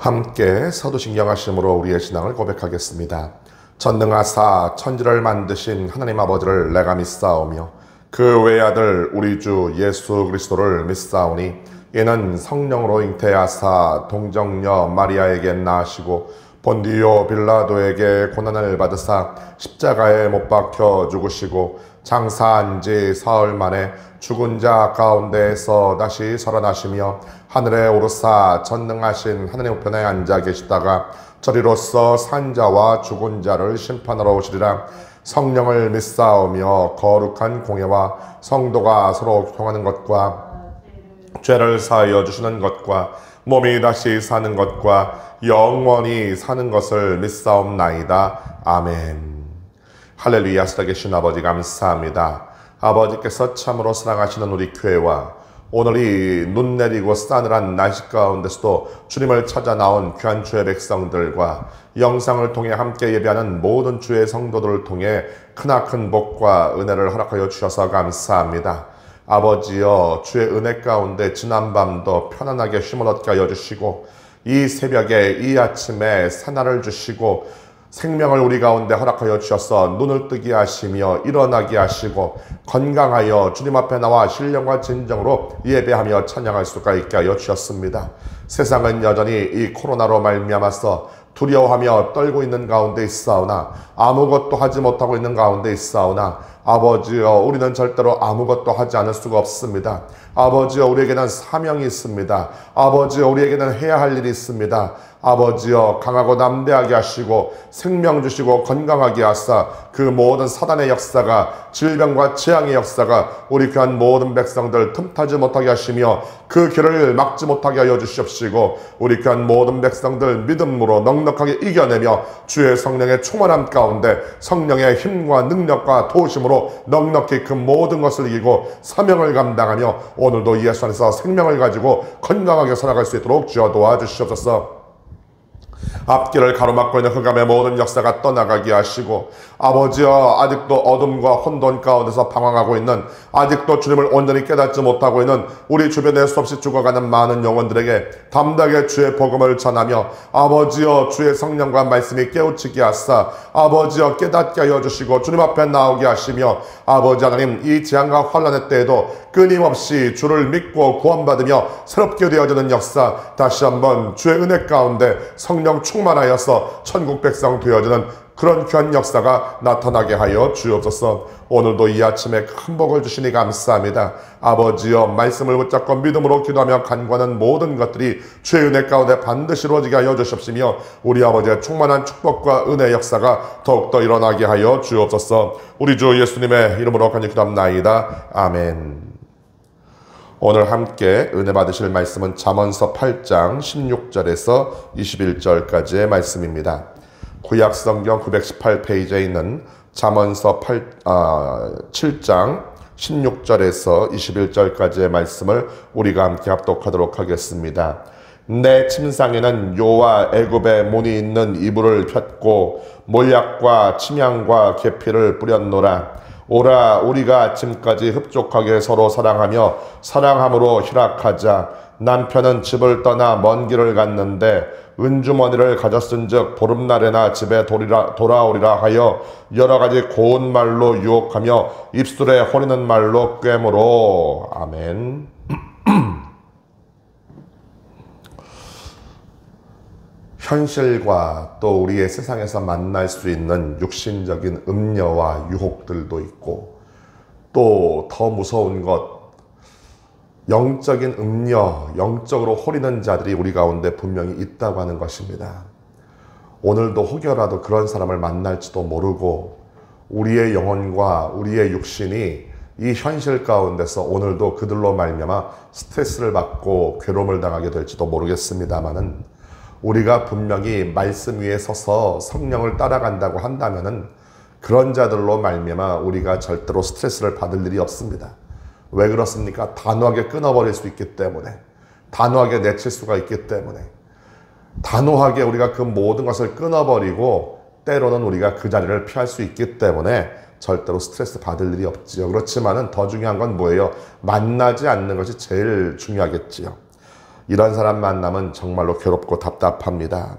함께 서두신경 하심으로 우리의 신앙을 고백하겠습니다. 전능하사 천지를 만드신 하나님 아버지를 내가 믿사오며 그 외아들 우리 주 예수 그리스도를 믿사오니 이는 성령으로 잉태하사 동정녀 마리아에게 낳으시고 본디오 빌라도에게 고난을 받으사 십자가에 못 박혀 죽으시고 장사한 지 사흘 만에 죽은 자 가운데에서 다시 살아나시며 하늘에 오르사 전능하신 하나님 우편에 앉아 계시다가 저리로서 산 자와 죽은 자를 심판하러 오시리라. 성령을 믿사오며 거룩한 공예와 성도가 서로 교통하는 것과 죄를 사하여 주시는 것과 몸이 다시 사는 것과 영원히 사는 것을 믿사옵나이다. 아멘. 할렐루야. 살아계신 아버지 감사합니다. 아버지께서 참으로 사랑하시는 우리 교회와 오늘 이 눈 내리고 싸늘한 날씨 가운데서도 주님을 찾아 나온 귀한 주의 백성들과 영상을 통해 함께 예배하는 모든 주의 성도들을 통해 크나큰 복과 은혜를 허락하여 주셔서 감사합니다. 아버지여, 주의 은혜 가운데 지난밤도 편안하게 쉼을 얻게 하여 주시고 이 새벽에 이 아침에 새날을 주시고 생명을 우리 가운데 허락하여 주셔서 눈을 뜨게 하시며 일어나게 하시고 건강하여 주님 앞에 나와 신령과 진정으로 예배하며 찬양할 수가 있게 하여 주셨습니다. 세상은 여전히 이 코로나로 말미암아서 두려워하며 떨고 있는 가운데 있사오나 아무것도 하지 못하고 있는 가운데 있사오나 아버지여, 우리는 절대로 아무것도 하지 않을 수가 없습니다. 아버지여, 우리에게는 사명이 있습니다. 아버지여, 우리에게는 해야 할 일이 있습니다. 아버지여, 강하고 담대하게 하시고 생명 주시고 건강하게 하사 그 모든 사단의 역사가, 질병과 재앙의 역사가 우리 귀한 모든 백성들 틈타지 못하게 하시며 그 길을 막지 못하게 하여 주시옵시고 우리 귀한 모든 백성들 믿음으로 넉넉하게 이겨내며 주의 성령의 충만함 가운데 성령의 힘과 능력과 도우심으로 넉넉히 그 모든 것을 이기고 사명을 감당하며 오늘도 예수 안에서 생명을 가지고 건강하게 살아갈 수 있도록 주여 도와주시옵소서. 앞길을 가로막고 있는 흑암의 모든 역사가 떠나가게 하시고 아버지여, 아직도 어둠과 혼돈 가운데서 방황하고 있는, 아직도 주님을 온전히 깨닫지 못하고 있는 우리 주변에 수없이 죽어가는 많은 영혼들에게 담대하게 주의 복음을 전하며 아버지여, 주의 성령과 말씀이 깨우치게 하사 아버지여, 깨닫게 하여 주시고 주님 앞에 나오게 하시며 아버지 하나님, 이 재앙과 환난의 때에도 끊임없이 주를 믿고 구원받으며 새롭게 되어지는 역사, 다시 한번 주의 은혜 가운데 성령 충만하여서 천국 백성 되어지는 그런 귀한 역사가 나타나게 하여 주옵소서. 오늘도 이 아침에 큰 복을 주시니 감사합니다. 아버지여, 말씀을 붙잡고 믿음으로 기도하며 간구하는 모든 것들이 주의 은혜 가운데 반드시 이루어지게 하여 주십시며 우리 아버지의 충만한 축복과 은혜의 역사가 더욱더 일어나게 하여 주옵소서. 우리 주 예수님의 이름으로 간절히 기도합나이다. 아멘. 오늘 함께 은혜 받으실 말씀은 잠언서 8장 16절에서 21절까지의 말씀입니다. 구약성경 918페이지에 있는 잠언서 7장 16절에서 21절까지의 말씀을 우리가 함께 합독하도록 하겠습니다. 내 침상에는 요와 애굽의 문이 있는 이불을 폈고 몰약과 침향과 계피를 뿌렸노라. 오라, 우리가 아침까지 흡족하게 서로 사랑하며 사랑함으로 희락하자. 남편은 집을 떠나 먼 길을 갔는데 은주머니를 가졌은즉 보름날에나 집에 돌아오리라 하여 여러 가지 고운 말로 유혹하며 입술에 호리는 말로 꿰므로. 아멘. 현실과 또 우리의 세상에서 만날 수 있는 육신적인 음녀와 유혹들도 있고 또 더 무서운 것, 영적인 음녀, 영적으로 호리는 자들이 우리 가운데 분명히 있다고 하는 것입니다. 오늘도 혹여라도 그런 사람을 만날지도 모르고 우리의 영혼과 우리의 육신이 이 현실 가운데서 오늘도 그들로 말미암아 스트레스를 받고 괴로움을 당하게 될지도 모르겠습니다마는 우리가 분명히 말씀 위에 서서 성령을 따라간다고 한다면은 그런 자들로 말미암아 우리가 절대로 스트레스를 받을 일이 없습니다. 왜 그렇습니까? 단호하게 끊어버릴 수 있기 때문에, 단호하게 내칠 수가 있기 때문에, 단호하게 우리가 그 모든 것을 끊어버리고 때로는 우리가 그 자리를 피할 수 있기 때문에 절대로 스트레스 받을 일이 없지요. 그렇지만은 더 중요한 건 뭐예요? 만나지 않는 것이 제일 중요하겠지요. 이런 사람 만나면 정말로 괴롭고 답답합니다.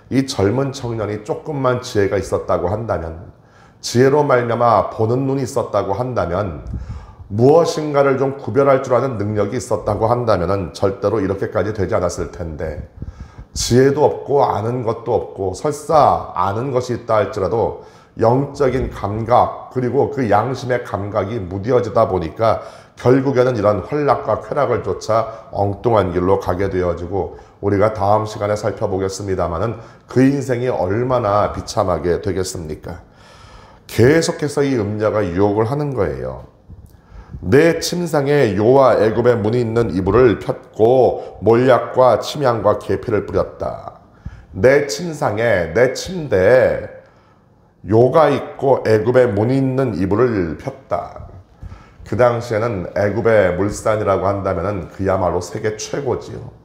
이 젊은 청년이 조금만 지혜가 있었다고 한다면, 지혜로 말미암아 보는 눈이 있었다고 한다면, 무엇인가를 좀 구별할 줄 아는 능력이 있었다고 한다면 절대로 이렇게까지 되지 않았을 텐데, 지혜도 없고 아는 것도 없고 설사 아는 것이 있다 할지라도 영적인 감각 그리고 그 양심의 감각이 무뎌지다 보니까 결국에는 이런 환락과 쾌락을 쫓아 엉뚱한 길로 가게 되어지고, 우리가 다음 시간에 살펴보겠습니다마는 그 인생이 얼마나 비참하게 되겠습니까? 계속해서 이 음녀가 유혹을 하는 거예요. 내 침상에 요와 애굽의 문이 있는 이불을 폈고 몰약과 침향과 계피를 뿌렸다. 내 침상에, 내 침대에 요가 있고 애굽의 문이 있는 이불을 폈다. 그 당시에는 애굽의 물산이라고 한다면 그야말로 세계 최고지요.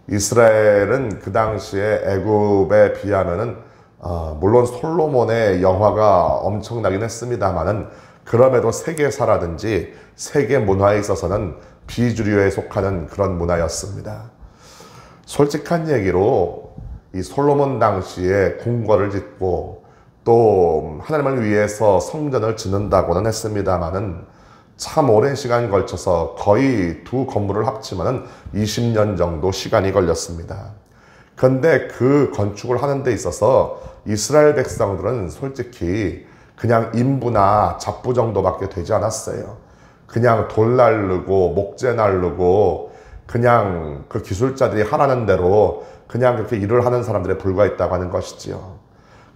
이스라엘은 그 당시에 애굽에 비하면은 물론 솔로몬의 영화가 엄청나긴 했습니다만은 그럼에도 세계사라든지 세계 문화에 있어서는 비주류에 속하는 그런 문화였습니다. 솔직한 얘기로 이 솔로몬 당시에 궁궐을 짓고 또 하나님을 위해서 성전을 짓는다고는 했습니다마는 참 오랜 시간 걸쳐서 거의 두 건물을 합치면 20년 정도 시간이 걸렸습니다. 그런데 그 건축을 하는 데 있어서 이스라엘 백성들은 솔직히 그냥 인부나 잡부 정도밖에 되지 않았어요. 그냥 돌 날르고 목재 날르고 그냥 그 기술자들이 하라는 대로 그냥 그렇게 일을 하는 사람들에 불과했다고 하는 것이지요.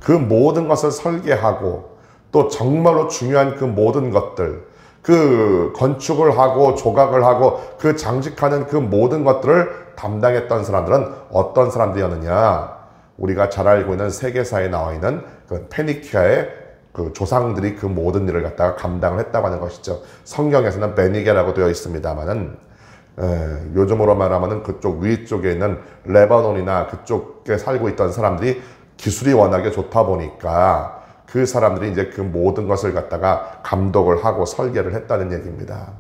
그 모든 것을 설계하고 또 정말로 중요한 그 모든 것들, 그 건축을 하고 조각을 하고 그 장식하는 그 모든 것들을 담당했던 사람들은 어떤 사람들이었느냐? 우리가 잘 알고 있는 세계사에 나와 있는 그 페니키아의 그 조상들이 그 모든 일을 갖다가 감당을 했다고 하는 것이죠. 성경에서는 베니게라고 되어 있습니다만은 요즘으로 말하면은 그쪽 위쪽에 있는 레바논이나 그쪽에 살고 있던 사람들이 기술이 워낙에 좋다 보니까 그 사람들이 이제 그 모든 것을 갖다가 감독을 하고 설계를 했다는 얘기입니다.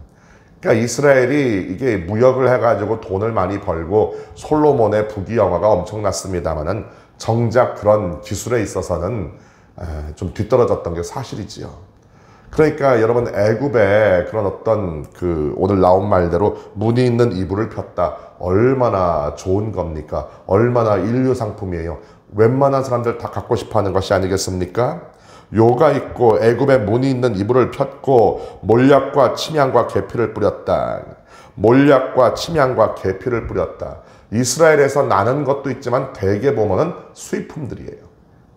그러니까 이스라엘이 이게 무역을 해가지고 돈을 많이 벌고 솔로몬의 부귀영화가 엄청났습니다만은 정작 그런 기술에 있어서는 좀 뒤떨어졌던 게 사실이지요. 그러니까 여러분 애굽에 그런 어떤 그 오늘 나온 말대로 문이 있는 이불을 폈다. 얼마나 좋은 겁니까? 얼마나 인류 상품이에요. 웬만한 사람들 다 갖고 싶어하는 것이 아니겠습니까? 요가 있고 애굽에 문이 있는 이불을 폈고 몰약과 침향과 계피를 뿌렸다. 몰약과 침향과 계피를 뿌렸다. 이스라엘에서 나는 것도 있지만 대개 보면은 수입품들이에요.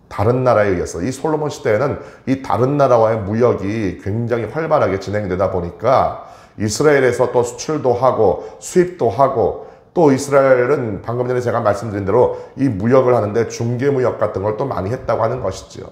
다른 나라에 의해서 이 솔로몬 시대에는 이 다른 나라와의 무역이 굉장히 활발하게 진행되다 보니까 이스라엘에서 또 수출도 하고 수입도 하고 또 이스라엘은 방금 전에 제가 말씀드린 대로 이 무역을 하는데 중개무역 같은 걸 또 많이 했다고 하는 것이죠.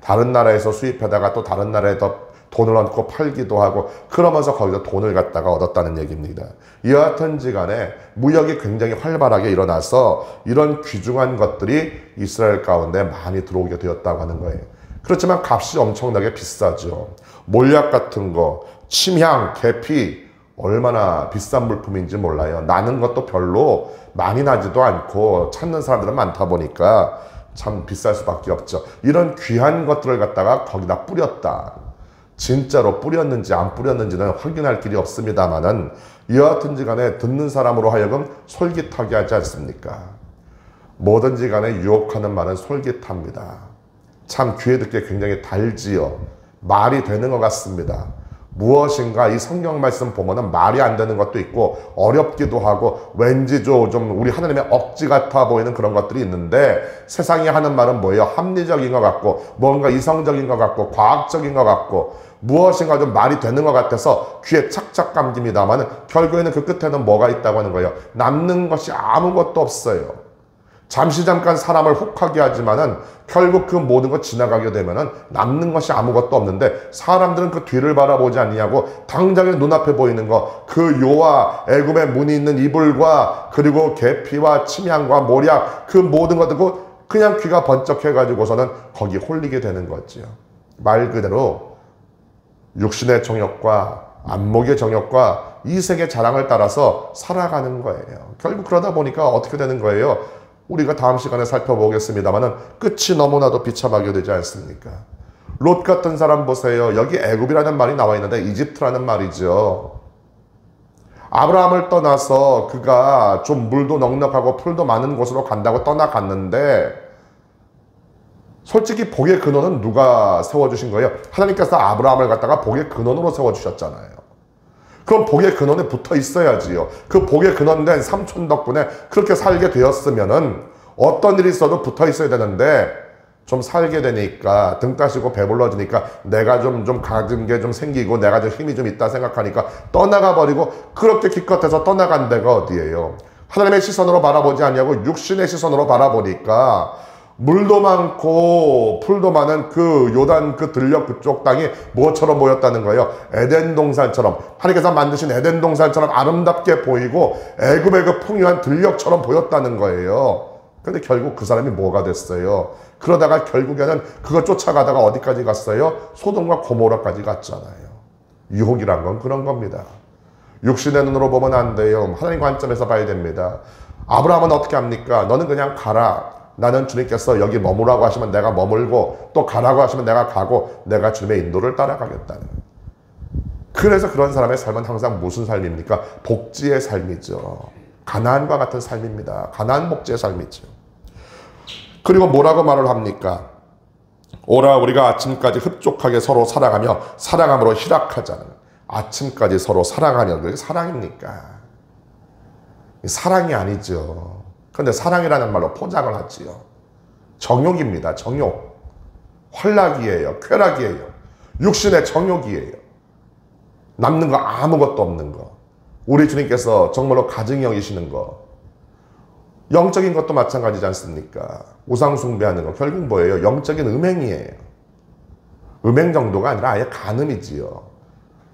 다른 나라에서 수입하다가 또 다른 나라에 더 돈을 얹고 팔기도 하고 그러면서 거기서 돈을 갖다가 얻었다는 얘기입니다. 여하튼지 간에 무역이 굉장히 활발하게 일어나서 이런 귀중한 것들이 이스라엘 가운데 많이 들어오게 되었다고 하는 거예요. 그렇지만 값이 엄청나게 비싸죠. 몰약 같은 거, 침향, 계피 얼마나 비싼 물품인지 몰라요. 나는 것도 별로 많이 나지도 않고 찾는 사람들은 많다 보니까 참 비쌀 수밖에 없죠. 이런 귀한 것들을 갖다가 거기다 뿌렸다. 진짜로 뿌렸는지 안 뿌렸는지는 확인할 길이 없습니다만은 여하튼지 간에 듣는 사람으로 하여금 솔깃하게 하지 않습니까? 뭐든지 간에 유혹하는 말은 솔깃합니다. 참 귀에 듣기에 굉장히 달지요. 말이 되는 것 같습니다. 무엇인가 이 성경 말씀 보면은 말이 안 되는 것도 있고 어렵기도 하고 왠지 좀 우리 하나님의 억지 같아 보이는 그런 것들이 있는데 세상이 하는 말은 뭐예요? 합리적인 것 같고 뭔가 이성적인 것 같고 과학적인 것 같고 무엇인가 좀 말이 되는 것 같아서 귀에 착착 감깁니다만 결국에는 그 끝에는 뭐가 있다고 하는 거예요? 남는 것이 아무것도 없어요. 잠시 잠깐 사람을 혹하게 하지만은 결국 그 모든 것 지나가게 되면은 남는 것이 아무것도 없는데 사람들은 그 뒤를 바라보지 않냐고 당장에 눈앞에 보이는 거 그 요와 애굽의 문이 있는 이불과 그리고 계피와 침향과 몰약 그 모든 것 듣고 그냥 귀가 번쩍해 가지고서는 거기 홀리게 되는 거지요. 말 그대로 육신의 정욕과 안목의 정욕과 이색의 자랑을 따라서 살아가는 거예요. 결국 그러다 보니까 어떻게 되는 거예요? 우리가 다음 시간에 살펴보겠습니다만은 끝이 너무나도 비참하게 되지 않습니까? 롯 같은 사람 보세요. 여기 애굽이라는 말이 나와 있는데 이집트라는 말이죠. 아브라함을 떠나서 그가 좀 물도 넉넉하고 풀도 많은 곳으로 간다고 떠나갔는데 솔직히 복의 근원은 누가 세워주신 거예요? 하나님께서 아브라함을 갖다가 복의 근원으로 세워주셨잖아요. 그럼 복의 근원에 붙어 있어야지요. 그 복의 근원된 삼촌 덕분에 그렇게 살게 되었으면은 어떤 일이 있어도 붙어 있어야 되는데 좀 살게 되니까 등 따시고 배불러지니까 내가 좀 가진 게 좀 생기고 내가 좀 힘이 좀 있다 생각하니까 떠나가 버리고 그렇게 기껏해서 떠나간 데가 어디예요? 하나님의 시선으로 바라보지 않냐고 육신의 시선으로 바라보니까 물도 많고 풀도 많은 그 요단 그 들녘 그쪽 땅이 뭐처럼 보였다는 거예요? 에덴 동산처럼, 하나님께서 만드신 에덴 동산처럼 아름답게 보이고 애굽의 그 풍요한 들녘처럼 보였다는 거예요. 근데 결국 그 사람이 뭐가 됐어요? 그러다가 결국에는 그거 쫓아가다가 어디까지 갔어요? 소돔과 고모라까지 갔잖아요. 유혹이란 건 그런 겁니다. 육신의 눈으로 보면 안 돼요. 하나님 관점에서 봐야 됩니다. 아브라함은 어떻게 합니까? 너는 그냥 가라. 나는 주님께서 여기 머무라고 하시면 내가 머물고 또 가라고 하시면 내가 가고 내가 주님의 인도를 따라가겠다는. 그래서 그런 사람의 삶은 항상 무슨 삶입니까? 복지의 삶이죠. 가나안과 같은 삶입니다. 가나안 복지의 삶이죠. 그리고 뭐라고 말을 합니까? 오라 우리가 아침까지 흡족하게 서로 사랑하며 사랑함으로 희락하자는. 아침까지 서로 사랑하냐. 그게 사랑입니까? 사랑이 아니죠. 그런데 사랑이라는 말로 포장을 하지요. 정욕입니다. 정욕. 헐락이에요. 쾌락이에요. 육신의 정욕이에요. 남는 거 아무것도 없는 거. 우리 주님께서 정말로 가증히 여기시는 거. 영적인 것도 마찬가지지 않습니까? 우상 숭배하는 거 결국 뭐예요? 영적인 음행이에요. 음행 정도가 아니라 아예 간음이지요.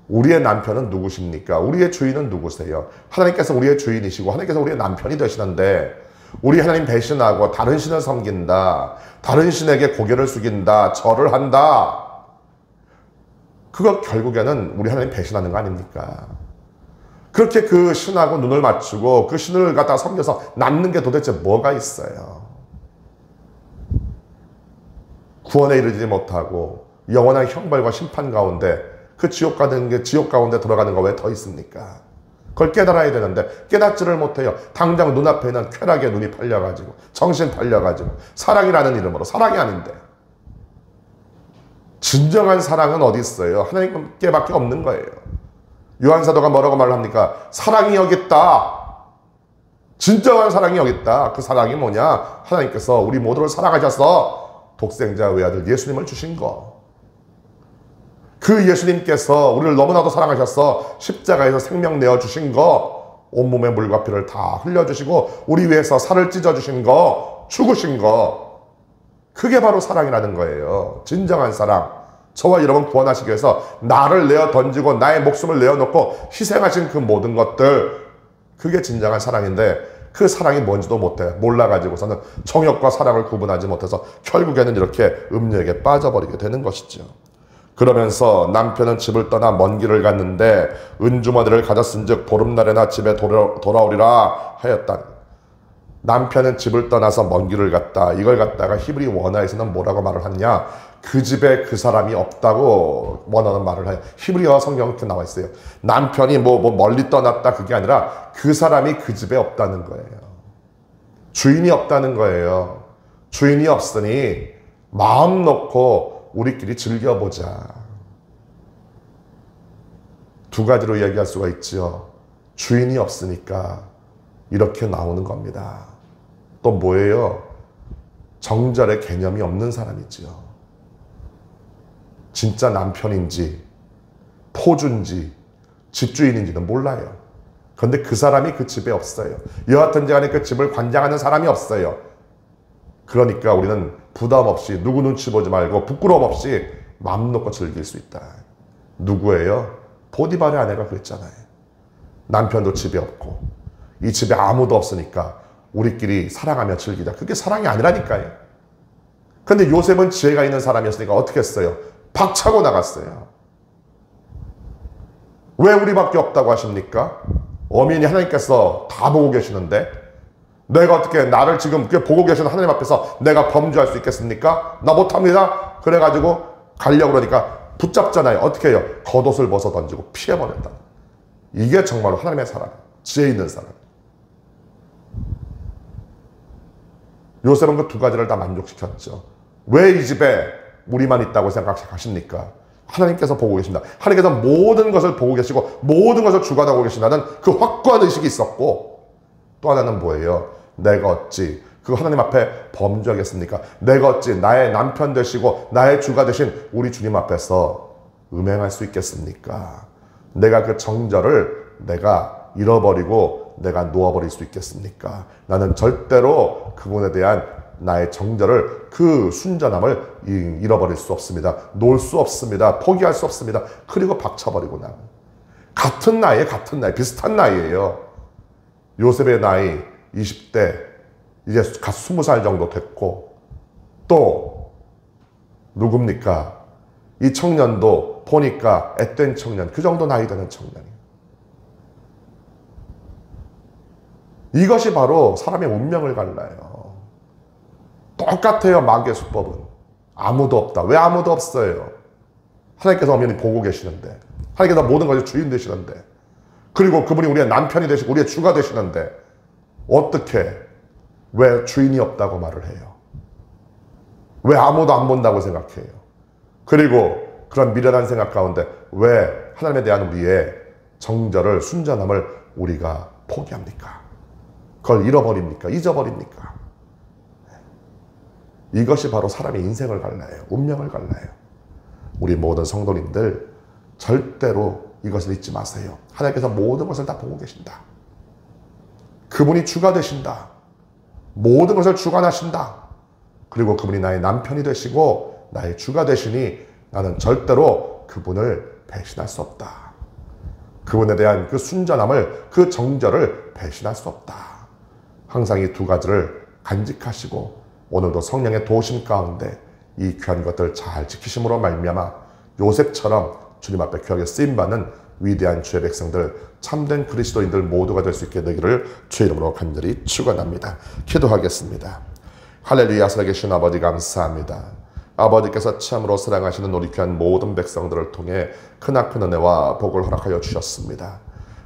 우리의 남편은 누구십니까? 우리의 주인은 누구세요? 하나님께서 우리의 주인이시고 하나님께서 우리의 남편이 되시는데 우리 하나님 배신하고 다른 신을 섬긴다. 다른 신에게 고개를 숙인다. 절을 한다. 그거 결국에는 우리 하나님 배신하는 거 아닙니까? 그렇게 그 신하고 눈을 맞추고 그 신을 갖다가 섬겨서 남는 게 도대체 뭐가 있어요? 구원에 이르지 못하고 영원한 형벌과 심판 가운데 그 지옥 가운데 들어가는 거 왜 더 있습니까? 그걸 깨달아야 되는데 깨닫지를 못해요. 당장 눈앞에는 쾌락에 눈이 팔려가지고 정신 팔려가지고 사랑이라는 이름으로 사랑이 아닌데 진정한 사랑은 어디 있어요? 하나님께밖에 없는 거예요. 요한사도가 뭐라고 말을 합니까? 사랑이 여기 있다. 진정한 사랑이 여기 있다. 그 사랑이 뭐냐? 하나님께서 우리 모두를 사랑하셔서 독생자 외아들 예수님을 주신 거. 그 예수님께서 우리를 너무나도 사랑하셔서 십자가에서 생명 내어주신 거, 온몸에 물과 피를 다 흘려주시고 우리 위해서 살을 찢어주신 거, 죽으신 거, 그게 바로 사랑이라는 거예요. 진정한 사랑. 저와 여러분 구원하시기 위해서 나를 내어 던지고 나의 목숨을 내어놓고 희생하신 그 모든 것들, 그게 진정한 사랑인데 그 사랑이 뭔지도 몰라가지고서는 정욕과 사랑을 구분하지 못해서 결국에는 이렇게 음욕에 빠져버리게 되는 것이죠. 그러면서 남편은 집을 떠나 먼 길을 갔는데 은주머니를 가졌은즉 보름날에나 집에 돌아오리라 하였다. 남편은 집을 떠나서 먼 길을 갔다. 이걸 갖다가 히브리 원어에서는 뭐라고 말을 하냐? 그 집에 그 사람이 없다고 원어는 말을 해요. 히브리어 성경에 이렇게 나와 있어요. 남편이 뭐 멀리 떠났다 그게 아니라 그 사람이 그 집에 없다는 거예요. 주인이 없다는 거예요. 주인이 없으니 마음 놓고 우리끼리 즐겨보자. 두 가지로 얘기할 수가 있죠. 주인이 없으니까 이렇게 나오는 겁니다. 또 뭐예요? 정절의 개념이 없는 사람이지요. 진짜 남편인지 포주인지 집주인인지는 몰라요. 그런데 그 사람이 그 집에 없어요. 여하튼지 간에 그 집을 관장하는 사람이 없어요. 그러니까 우리는 부담 없이 누구 눈치 보지 말고 부끄러움 없이 마음 놓고 즐길 수 있다. 누구예요? 보디발의 아내가 그랬잖아요. 남편도 집에 없고 이 집에 아무도 없으니까 우리끼리 사랑하며 즐기자. 그게 사랑이 아니라니까요. 근데 요셉은 지혜가 있는 사람이었으니까 어떻게 했어요? 박차고 나갔어요. 왜 우리밖에 없다고 하십니까? 엄연히 하나님께서 다 보고 계시는데 내가 어떻게 나를 지금 보고 계시는 하나님 앞에서 내가 범죄할 수 있겠습니까? 나 못합니다. 그래가지고 가려고 그러니까 붙잡잖아요. 어떻게 해요? 겉옷을 벗어 던지고 피해버렸다. 이게 정말로 하나님의 사랑, 지혜 있는 사랑. 요셉은 그 두 가지를 다 만족시켰죠. 왜 이 집에 우리만 있다고 생각하십니까? 하나님께서 보고 계십니다. 하나님께서 모든 것을 보고 계시고 모든 것을 주관하고 계신다는 그 확고한 의식이 있었고, 또 하나는 뭐예요? 내가 어찌 그 하나님 앞에 범죄하겠습니까? 내가 어찌 나의 남편 되시고 나의 주가 되신 우리 주님 앞에서 음행할 수 있겠습니까? 내가 그 정절을 내가 잃어버리고 내가 놓아버릴 수 있겠습니까? 나는 절대로 그분에 대한 나의 정절을, 그 순전함을 잃어버릴 수 없습니다. 놓을 수 없습니다. 포기할 수 없습니다. 그리고 박쳐버리고 나는 같은 나이, 비슷한 나이예요. 요셉의 나이 20대, 이제 갓 20살 정도 됐고, 또 누굽니까? 이 청년도 보니까 앳된 청년, 그 정도 나이 되는 청년이에요. 이것이 바로 사람의 운명을 갈라요. 똑같아요. 마귀의 수법은. 아무도 없다. 왜 아무도 없어요? 하나님께서 엄연히 보고 계시는데, 하나님께서 모든 것의 주인 되시는데, 그리고 그분이 우리의 남편이 되시고 우리의 주가 되시는데 어떻게, 왜 주인이 없다고 말을 해요? 왜 아무도 안 본다고 생각해요? 그리고 그런 미련한 생각 가운데 왜 하나님에 대한 우리의 정절을, 순전함을 우리가 포기합니까? 그걸 잃어버립니까? 잊어버립니까? 이것이 바로 사람의 인생을 갈라요. 운명을 갈라요. 우리 모든 성도님들 절대로 이것을 잊지 마세요. 하나님께서 모든 것을 다 보고 계신다. 그분이 주가 되신다. 모든 것을 주관하신다. 그리고 그분이 나의 남편이 되시고 나의 주가 되시니 나는 절대로 그분을 배신할 수 없다. 그분에 대한 그 순전함을, 그 정절을 배신할 수 없다. 항상 이 두 가지를 간직하시고 오늘도 성령의 도우심 가운데 이 귀한 것들 잘 지키심으로 말미암아 요셉처럼 주님 앞에 귀하게 쓰임받는 위대한 주의 백성들, 참된 그리스도인들 모두가 될 수 있게 되기를 주의 이름으로 간절히 축원합니다. 기도하겠습니다. 할렐루야. 살아계신 아버지 감사합니다. 아버지께서 참으로 사랑하시는 우리 귀한 모든 백성들을 통해 크나큰 은혜와 복을 허락하여 주셨습니다.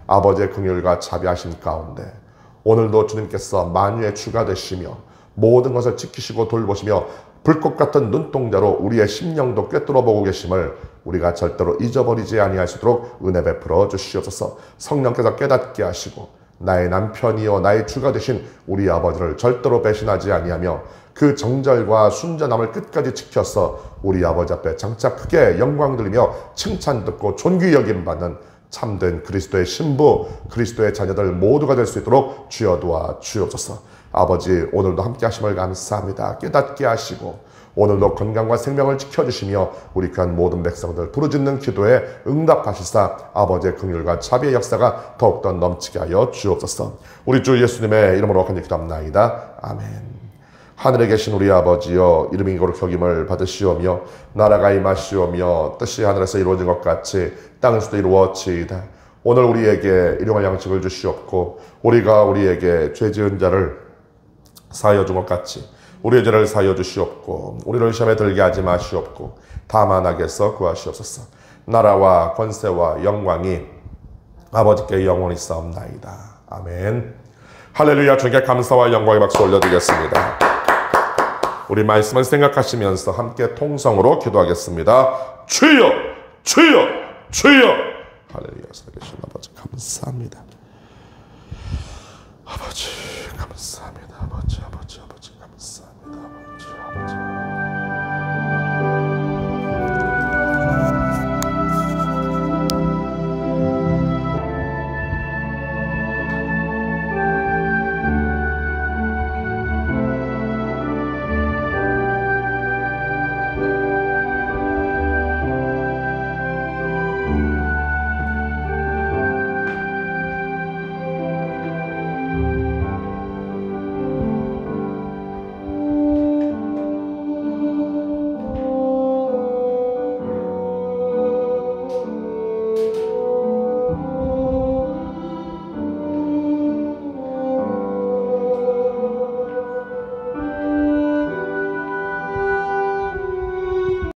아버지의 긍휼과 자비하심 가운데 오늘도 주님께서 만유의 주가 되시며 모든 것을 지키시고 돌보시며 불꽃 같은 눈동자로 우리의 심령도 꿰뚫어 보고 계심을 우리가 절대로 잊어버리지 아니할 수 있도록 은혜 베풀어 주시옵소서. 성령께서 깨닫게 하시고 나의 남편이요 나의 주가 되신 우리 아버지를 절대로 배신하지 아니하며 그 정절과 순전함을 끝까지 지켜서 우리 아버지 앞에 장차 크게 영광 들리며 칭찬 듣고 존귀 여김 받는 참된 그리스도의 신부, 그리스도의 자녀들 모두가 될 수 있도록 주여 도와 주옵소서. 아버지, 오늘도 함께 하심을 감사합니다. 깨닫게 하시고 오늘도 건강과 생명을 지켜주시며 우리 귀한 모든 백성들 부르짖는 기도에 응답하시사 아버지의 긍휼과 자비의 역사가 더욱더 넘치게 하여 주옵소서. 우리 주 예수님의 이름으로 간절히 기도합나이다. 아멘. 하늘에 계신 우리 아버지여, 이름이 거룩히 여김을 받으시오며 나라가 임하시오며 뜻이 하늘에서 이루어진 것 같이 땅에서도 이루어지이다. 오늘 우리에게 일용할 양식을 주시옵고 우리가 우리에게 죄 지은 자를 사하여 준 것 같이 우리의 죄를 사하여 주시옵고 우리를 시험에 들게 하지 마시옵고 다만 악에서 구하시옵소서. 나라와 권세와 영광이 아버지께 영원히 싸움나이다. 아멘. 할렐루야. 주님께 감사와 영광의 박수 올려드리겠습니다. 우리 말씀을 생각하시면서 함께 통성으로 기도하겠습니다. 주여, 주여, 주여. 할렐루야. 살아계신 아버지 감사합니다. 아버지 감사합니다. 아버지 감사합니다.